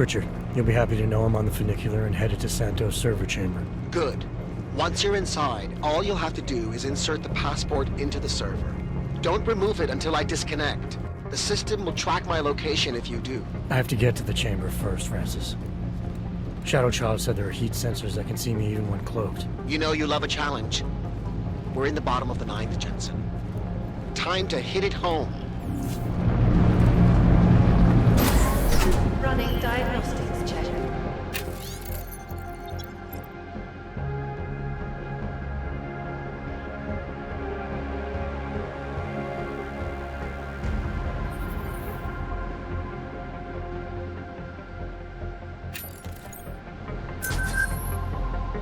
Richard. You'll be happy to know I'm on the funicular and headed to Santos server chamber. Good. Once you're inside, all you'll have to do is insert the passport into the server. Don't remove it until I disconnect. The system will track my location if you do. I have to get to the chamber first, Francis. Shadow Child said there are heat sensors that can see me even when cloaked. You know you love a challenge. We're in the bottom of the ninth, Jensen. Time to hit it home. Running diagnostics check.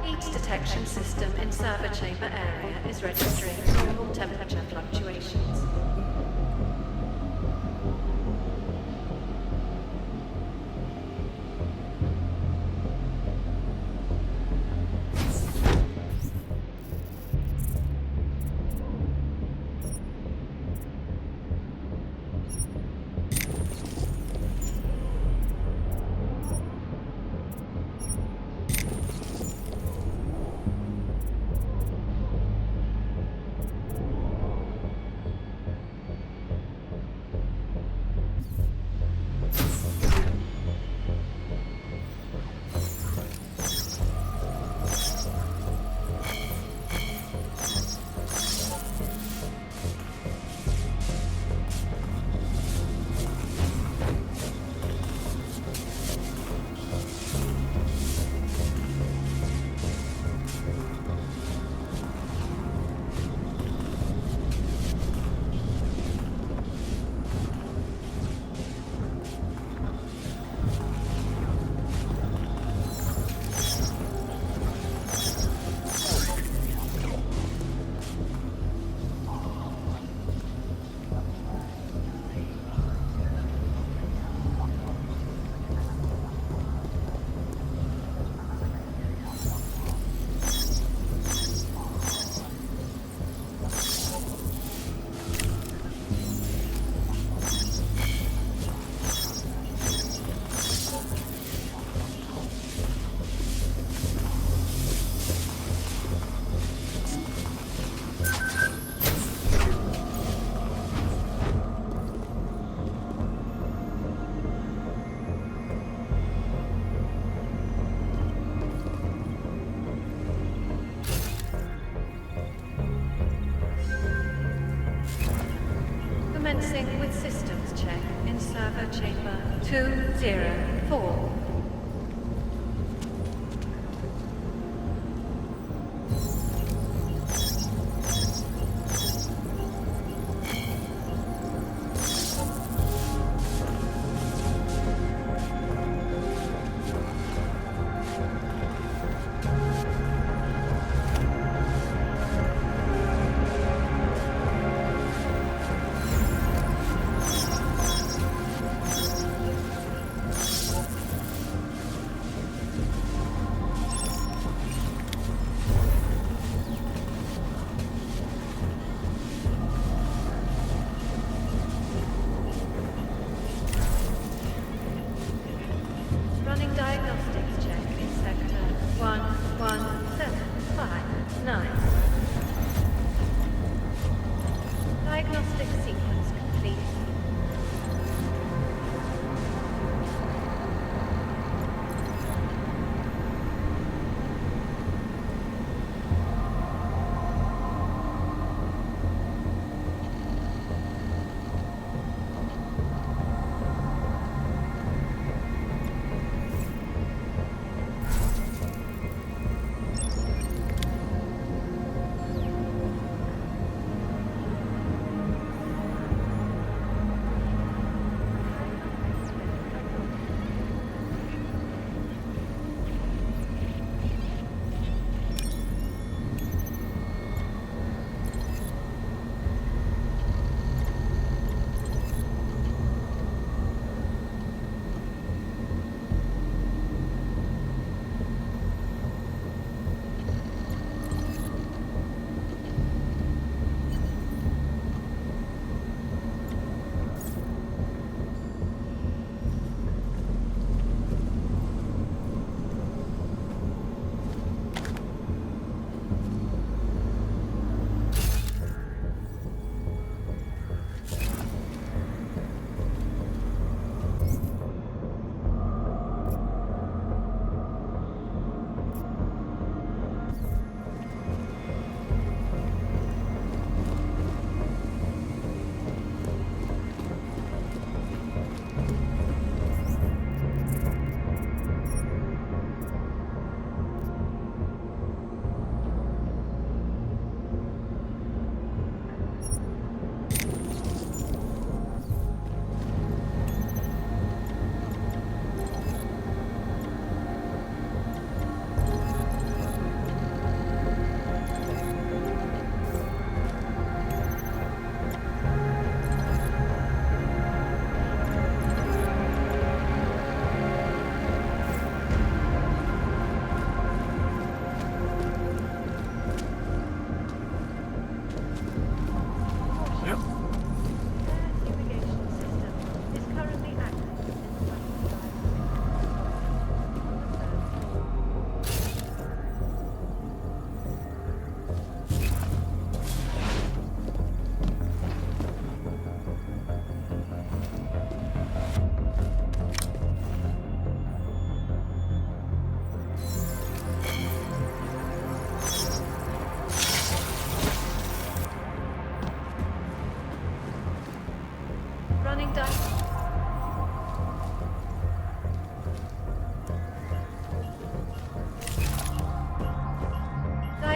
Heat detection system in server chamber area is registering normal temperature fluctuations. Commencing with systems check in server chamber 204.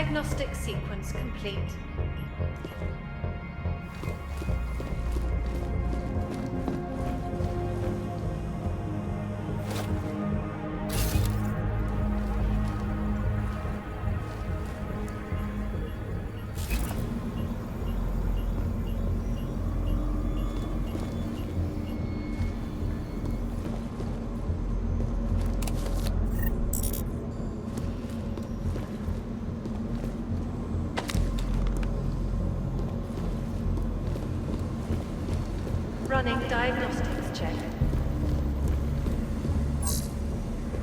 Diagnostic sequence complete. Running diagnostics check.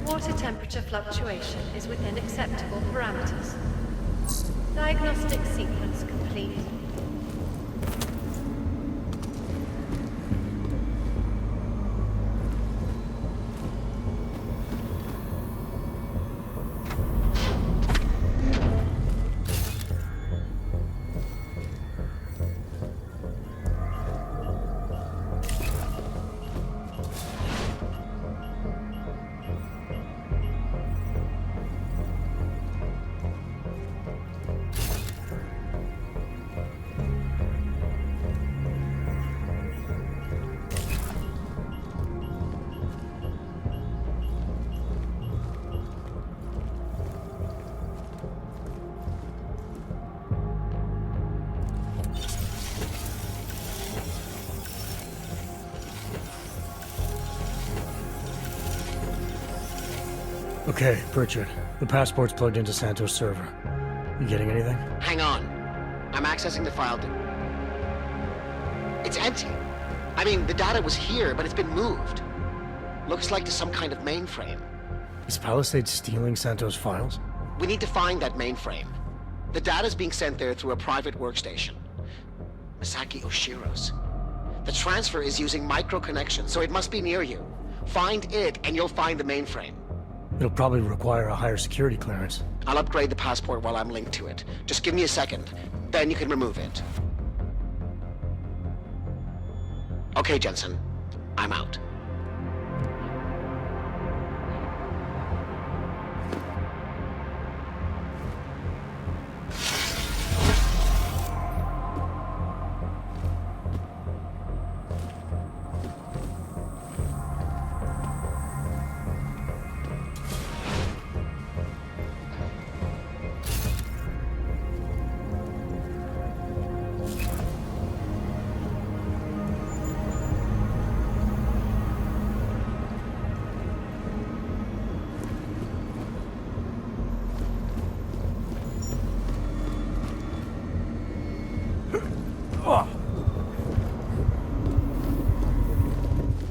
Water temperature fluctuation is within acceptable parameters. Diagnostic sequence complete. Okay, Pritchard. The passport's plugged into Santos' server. You getting anything? Hang on. I'm accessing the file. It's empty. I mean, the data was here, but it's been moved. Looks like to some kind of mainframe. Is Palisade stealing Santos' files? We need to find that mainframe. The data's being sent there through a private workstation. Misaki Oshiro's. The transfer is using micro connections, so it must be near you. Find it, and you'll find the mainframe. It'll probably require a higher security clearance. I'll upgrade the passport while I'm linked to it. Just give me a second, then you can remove it. Okay, Jensen. I'm out.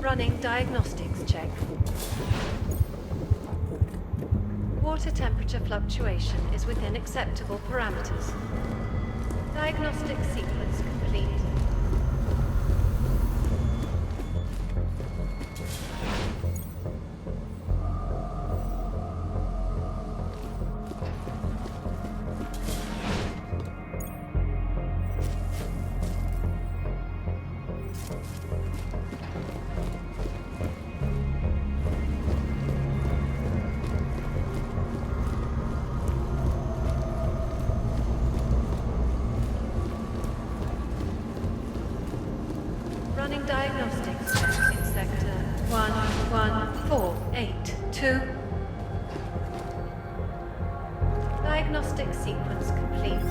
Running diagnostics check. Water temperature fluctuation is within acceptable parameters. Diagnostic sequence complete. Running diagnostics check in sector 11482. Diagnostic sequence complete.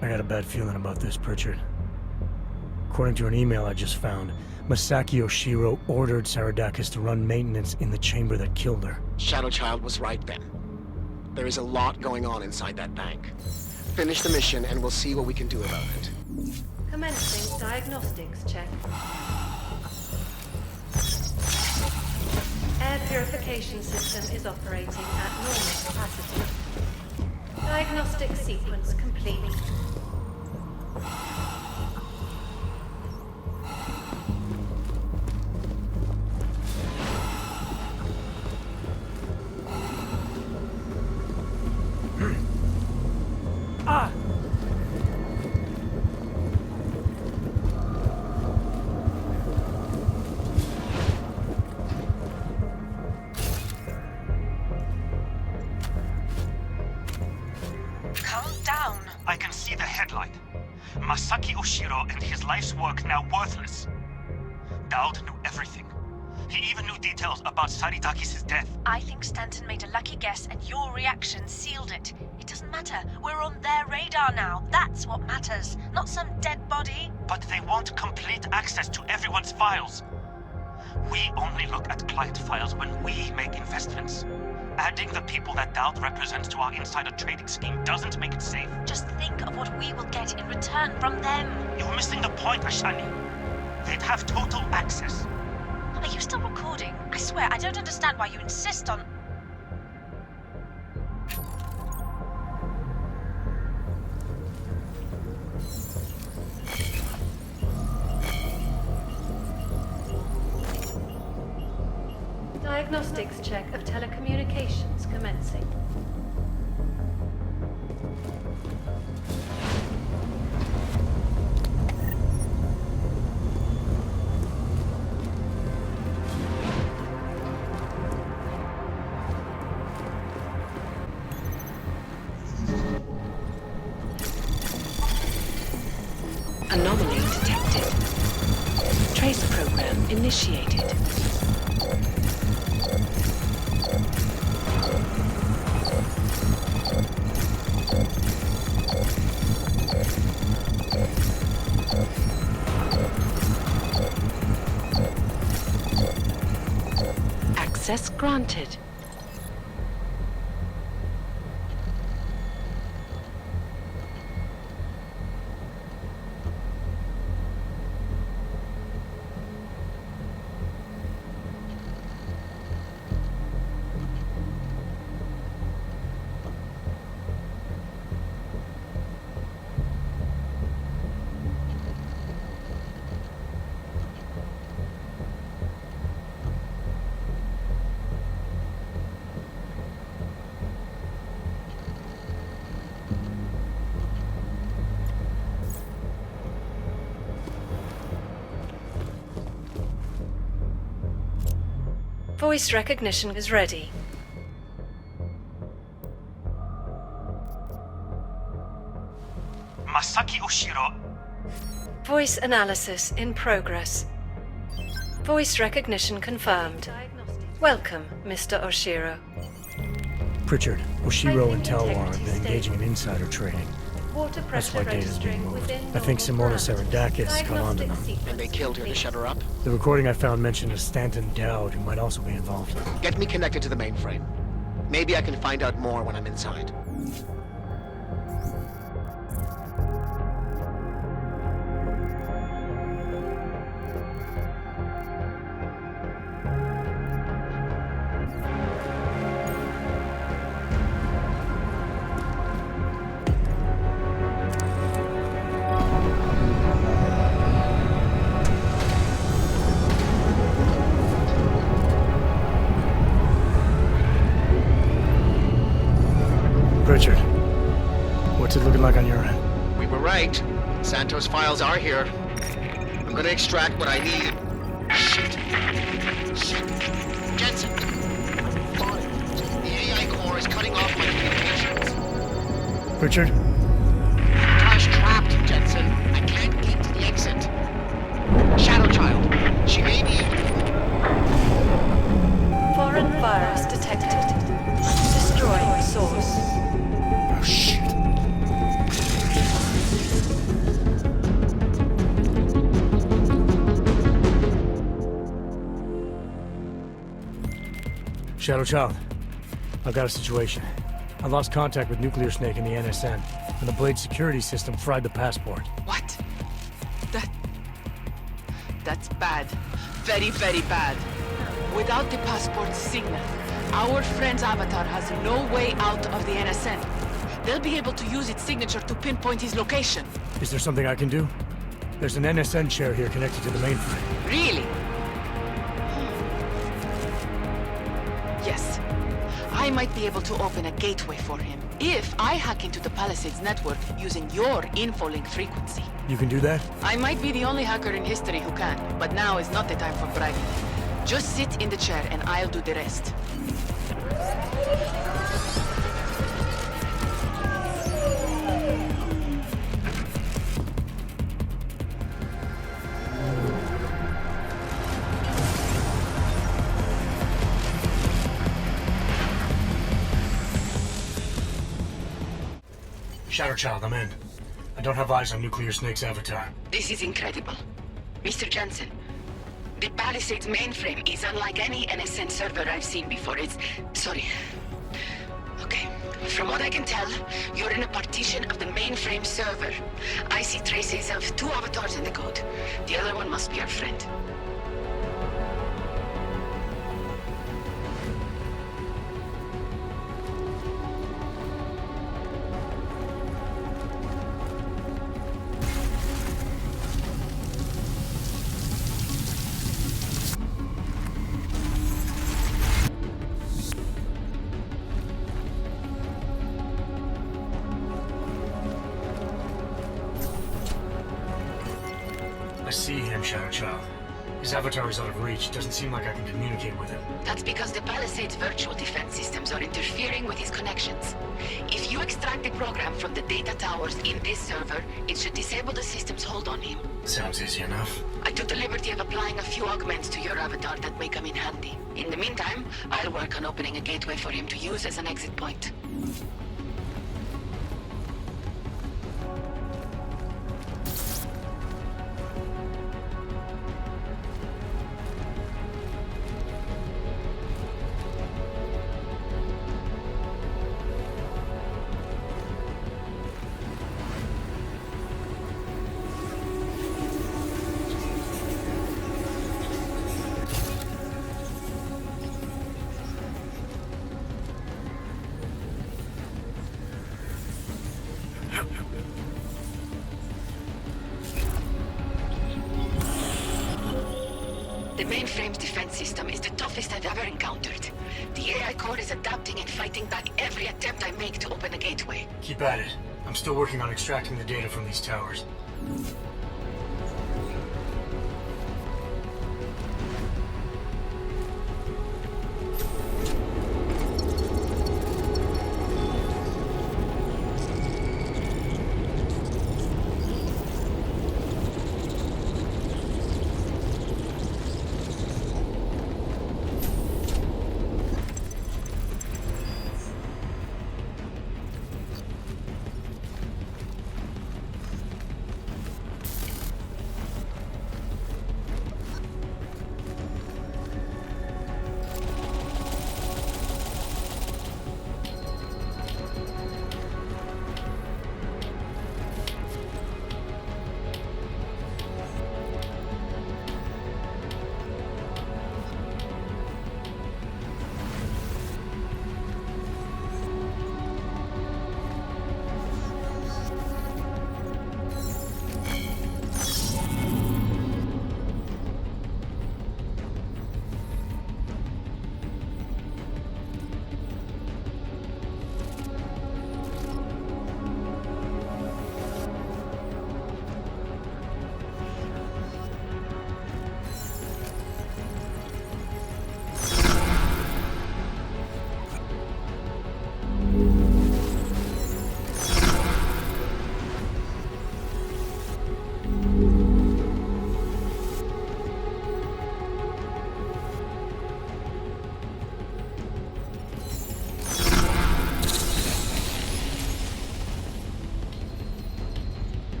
I got a bad feeling about this, Pritchard. According to an email I just found, Masaki Oshiro ordered Saradakis to run maintenance in the chamber that killed her. Shadow Child was right then. There is a lot going on inside that bank. Finish the mission and we'll see what we can do about it. Commencing diagnostics check. Air purification system is operating at normal capacity. Diagnostic sequence complete. I can see the headline. Masaki Oshiro and his life's work now worthless. Dowd knew everything. He even knew details about Saradakis' death. I think Stanton made a lucky guess and your reaction sealed it. It doesn't matter. We're on their radar now. That's what matters. Not some dead body. But they want complete access to everyone's files. We only look at client files when we make investments. Adding the people that Dowd represents to our insider trading scheme doesn't make it safe. Just think of what we will get in return from them. You're missing the point, Ashani. They'd have total access. Are you still recording? I swear, I don't understand why you insist on... Diagnostics check of telecommunications commencing. Anomaly detected. Trace program initiated. Access granted. Voice recognition is ready. Masaki Oshiro. Voice analysis in progress. Voice recognition confirmed. Welcome, Mr. Oshiro. Pritchard, Oshiro and Talwar have been engaging in insider trading. Water That's pressure why data's being registering moved. within I think normal Simona parameters. Saradakis caught on to them. Diagnostic And they killed her to sequence shut her up? The recording I found mentioned a Stanton Dowd who might also be involved. Get me connected to the mainframe. Maybe I can find out more when I'm inside. Pritchard, what's it looking like on your end? We were right. Santos' files are here. I'm gonna extract what I need. Shit. Jensen. The AI core is cutting off my communications. Pritchard? Tash trapped, Jensen. I can't get to the exit. Shadow Child. She may be... Foreign virus detected. Destroying source. Oh, shit. Shadow Child, I've got a situation. I lost contact with Nuclear Snake and the NSN, and the Blade security system fried the passport. What? That's bad. Very, very bad. Without the passport signal, our friend's avatar has no way out of the NSN. They'll be able to use its signature to pinpoint his location. Is there something I can do? There's an NSN chair here connected to the mainframe. Really? Yes. I might be able to open a gateway for him if I hack into the Palisades network using your infolink frequency. You can do that? I might be the only hacker in history who can, but now is not the time for bragging. Just sit in the chair and I'll do the rest. Shadow Child, I'm in. I don't have eyes on Nuclear Snake's avatar. This is incredible. Mr. Johnson, the Palisades mainframe is unlike any NSN server I've seen before. Sorry. Okay. From what I can tell, you're in a partition of the mainframe server. I see traces of 2 avatars in the code. The other one must be our friend. I see him, Shadow Child. His avatar is out of reach. Doesn't seem like I can communicate with him. That's because the Palisades virtual defense systems are interfering with his connections. If you extract the program from the data towers in this server, it should disable the system's hold on him. Sounds easy enough. I took the liberty of applying a few augments to your avatar that may come in handy. In the meantime, I'll work on opening a gateway for him to use as an exit point. The mainframe's defense system is the toughest I've ever encountered. The AI core is adapting and fighting back every attempt I make to open the gateway. Keep at it. I'm still working on extracting the data from these towers.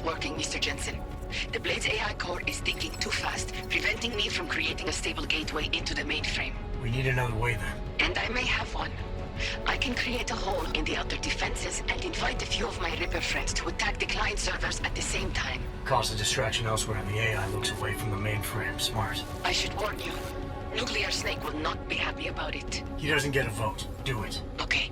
working, Mr. Jensen. The Blade's AI core is thinking too fast, preventing me from creating a stable gateway into the mainframe. We need another way then. And I may have one. I can create a hole in the outer defenses and invite a few of my Ripper friends to attack the client servers at the same time. Cause a distraction elsewhere and the AI looks away from the mainframe. Smart. I should warn you. Nuclear Snake will not be happy about it. He doesn't get a vote. Do it. Okay.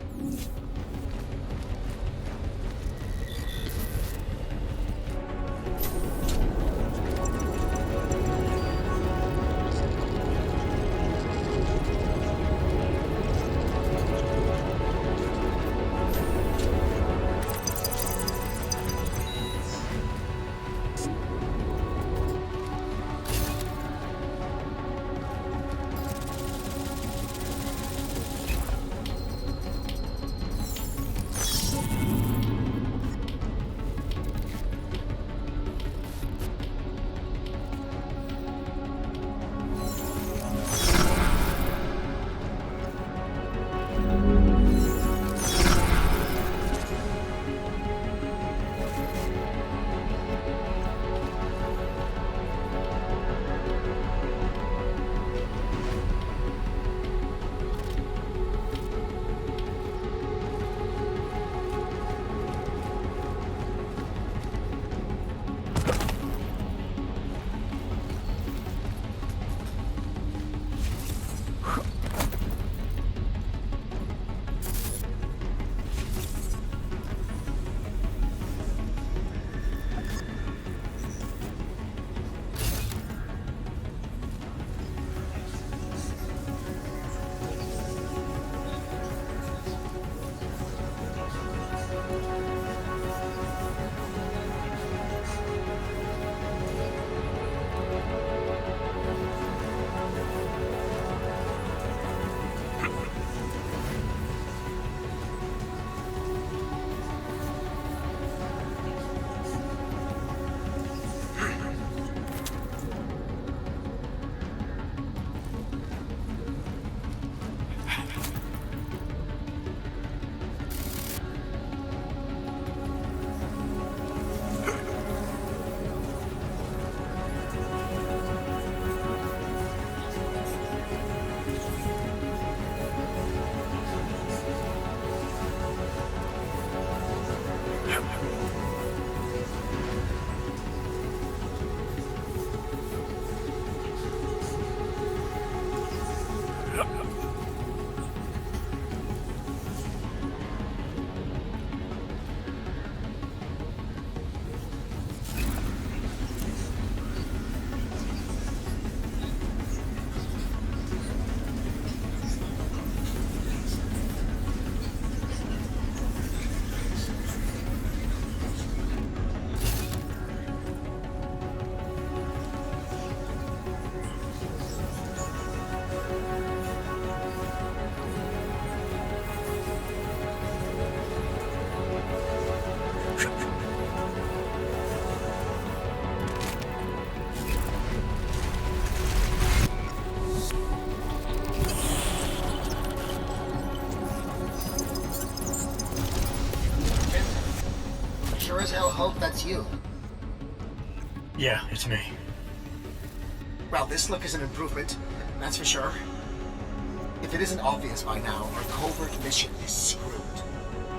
Sure as hell hope that's you. Yeah, it's me. Well, this look is an improvement, that's for sure. If it isn't obvious by now, our covert mission is screwed.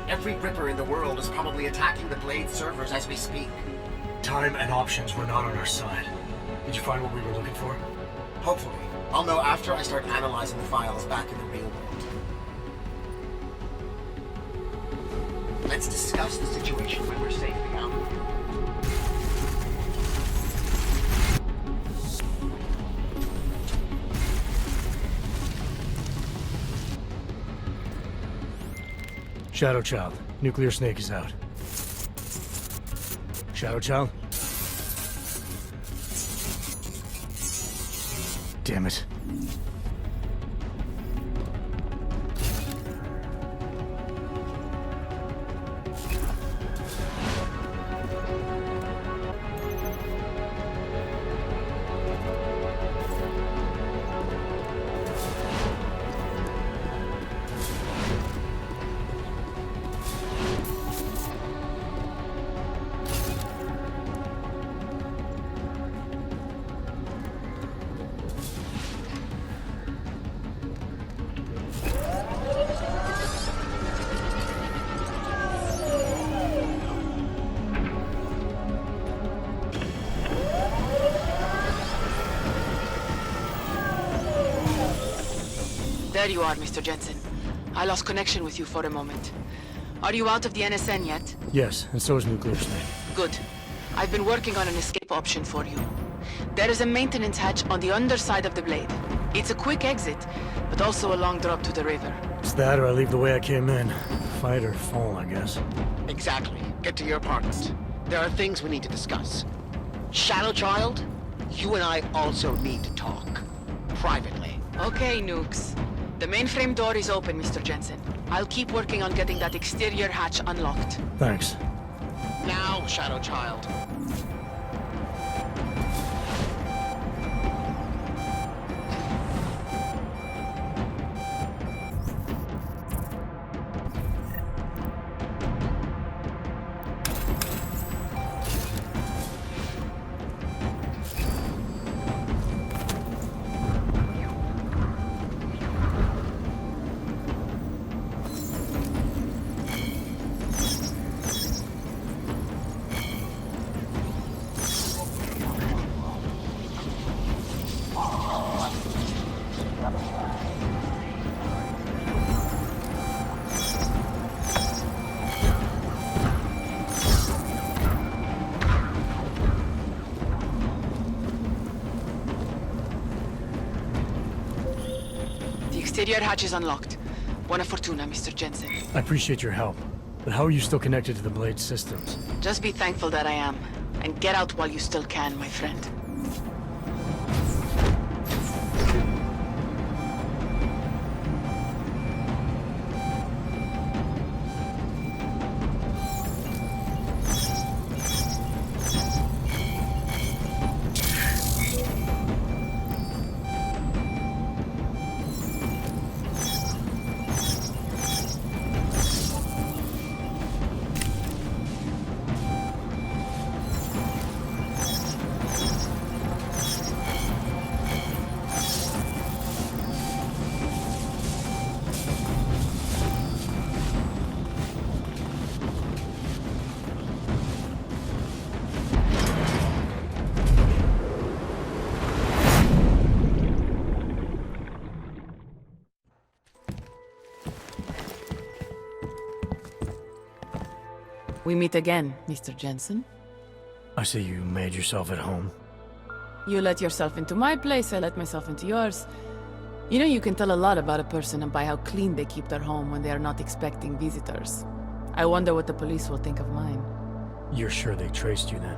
Every Ripper in the world is probably attacking the Blade servers as we speak. Time and options were not on our side. Did you find what we were looking for? Hopefully. I'll know after I start analyzing the files back in the real world. Let's discuss the situation when we're safely out. Shadow Child, Nuclear Snake is out. Shadow Child? Damn it. There you are, Mr. Jensen. I lost connection with you for a moment. Are you out of the NSN yet? Yes, and so is Nuclear Snake. Good. I've been working on an escape option for you. There is a maintenance hatch on the underside of the blade. It's a quick exit, but also a long drop to the river. It's that or I leave the way I came in. Fight or fall, I guess. Exactly. Get to your apartment. There are things we need to discuss. Shadow Child, you and I also need to talk. Privately. Okay, Nukes. The mainframe door is open, Mr. Jensen. I'll keep working on getting that exterior hatch unlocked. Thanks. Now, Shadow Child. The exterior hatch is unlocked. Buona fortuna, Mr. Jensen. I appreciate your help, but how are you still connected to the Blade systems? Just be thankful that I am. And get out while you still can, my friend. We meet again, Mr. Jensen. I see you made yourself at home. You let yourself into my place, I let myself into yours. You know, you can tell a lot about a person by how clean they keep their home when they are not expecting visitors. I wonder what the police will think of mine. You're sure they traced you then?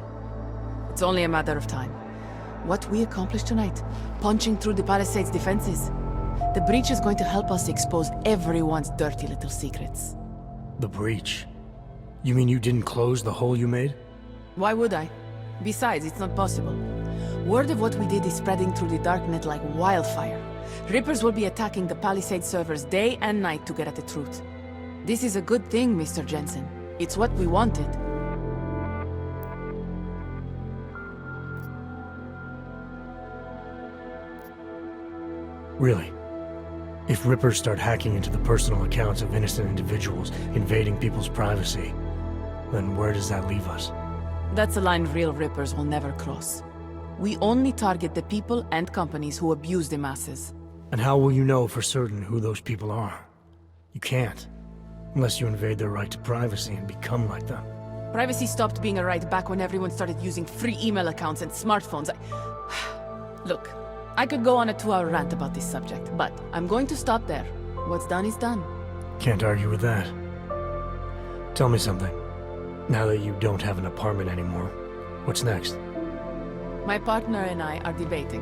It's only a matter of time. What we accomplished tonight, punching through the Palisades' defenses. The breach is going to help us expose everyone's dirty little secrets. The breach? You mean you didn't close the hole you made? Why would I? Besides, it's not possible. Word of what we did is spreading through the darknet like wildfire. Rippers will be attacking the Palisade servers day and night to get at the truth. This is a good thing, Mr. Jensen. It's what we wanted. Really? If Rippers start hacking into the personal accounts of innocent individuals, invading people's privacy, then where does that leave us? That's a line real Rippers will never cross. We only target the people and companies who abuse the masses. And how will you know for certain who those people are? You can't, unless you invade their right to privacy and become like them. Privacy stopped being a right back when everyone started using free email accounts and smartphones. Look, I could go on a 2-hour rant about this subject, but I'm going to stop there. What's done is done. Can't argue with that. Tell me something. Now that you don't have an apartment anymore, what's next? My partner and I are debating.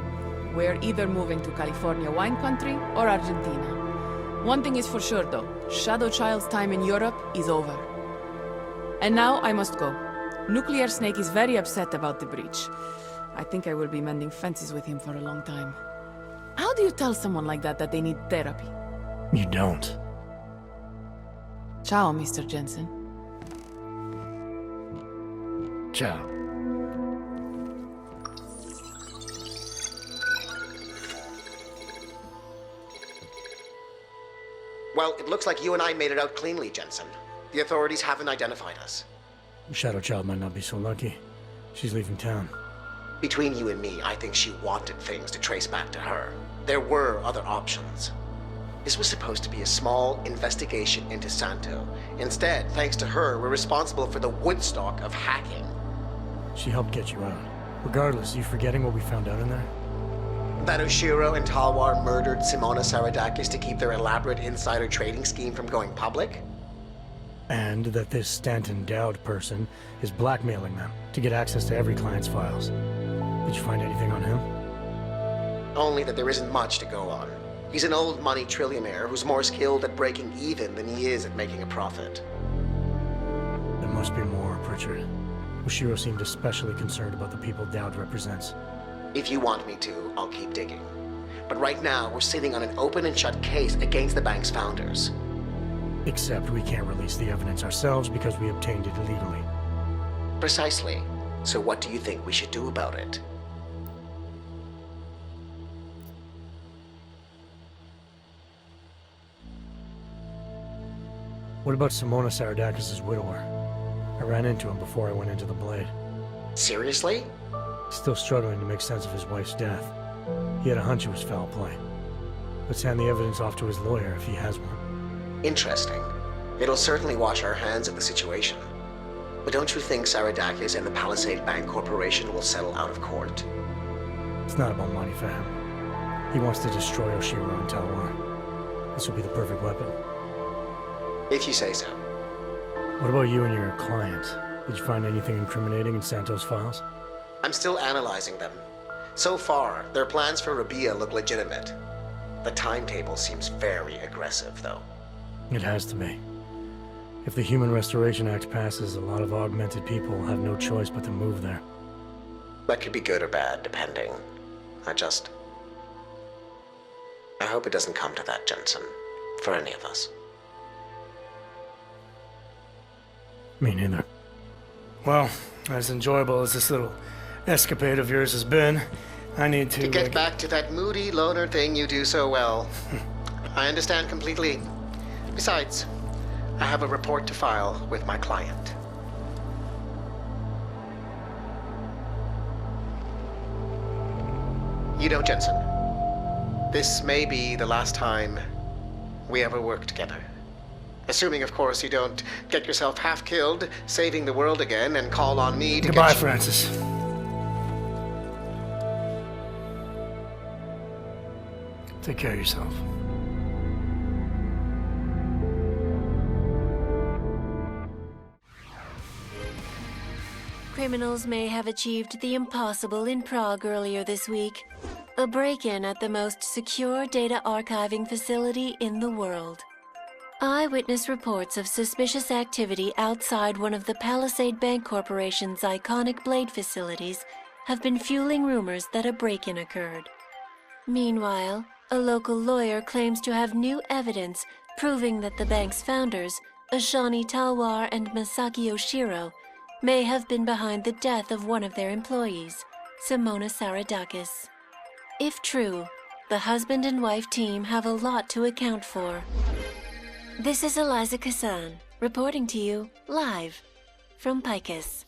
We're either moving to California wine country or Argentina. One thing is for sure though, Shadow Child's time in Europe is over. And now I must go. Nuclear Snake is very upset about the breach. I think I will be mending fences with him for a long time. How do you tell someone like that they need therapy? You don't. Ciao, Mr. Jensen. Ciao. Well, it looks like you and I made it out cleanly, Jensen. The authorities haven't identified us. Shadow Child might not be so lucky. She's leaving town. Between you and me, I think she wanted things to trace back to her. There were other options. This was supposed to be a small investigation into Santo. Instead, thanks to her, we're responsible for the Woodstock of hacking. She helped get you out. Regardless, are you forgetting what we found out in there? That Oshiro and Talwar murdered Simona Saradakis to keep their elaborate insider trading scheme from going public? And that this Stanton Dowd person is blackmailing them to get access to every client's files. Did you find anything on him? Only that there isn't much to go on. He's an old money trillionaire who's more skilled at breaking even than he is at making a profit. There must be more, Pritchard. Oshiro seemed especially concerned about the people Dowd represents. If you want me to, I'll keep digging. But right now, we're sitting on an open and shut case against the bank's founders. Except we can't release the evidence ourselves because we obtained it illegally. Precisely. So what do you think we should do about it? What about Simona Saradakis' widower? I ran into him before I went into the Blade. Seriously? Still struggling to make sense of his wife's death. He had a hunch it was foul play. Let's hand the evidence off to his lawyer if he has one. Interesting. It'll certainly wash our hands of the situation. But don't you think Saradakis and the Palisade Bank Corporation will settle out of court? It's not about money for him. He wants to destroy Oshiro and Talwar. This will be the perfect weapon. If you say so. What about you and your client? Did you find anything incriminating in Santo's files? I'm still analyzing them. So far, their plans for Rabia look legitimate. The timetable seems very aggressive, though. It has to be. If the Human Restoration Act passes, a lot of augmented people will have no choice but to move there. That could be good or bad, depending. I hope it doesn't come to that, Jensen. For any of us. Me neither. Well, as enjoyable as this little escapade of yours has been, I need to... To get back to that moody loner thing you do so well. I understand completely. Besides, I have a report to file with my client. You know, Jensen, this may be the last time we ever work together. Assuming, of course, you don't get yourself half killed, saving the world again, and call on me to Goodbye, get... Francis. Take care of yourself. Criminals may have achieved the impossible in Prague earlier this week. A break-in at the most secure data archiving facility in the world. Eyewitness reports of suspicious activity outside one of the Palisade Bank Corporation's iconic Blade facilities have been fueling rumors that a break-in occurred. Meanwhile, a local lawyer claims to have new evidence proving that the bank's founders, Ashani Talwar and Masaki Oshiro, may have been behind the death of one of their employees, Simona Saradakis. If true, the husband and wife team have a lot to account for. This is Eliza Kassan, reporting to you live from Picus.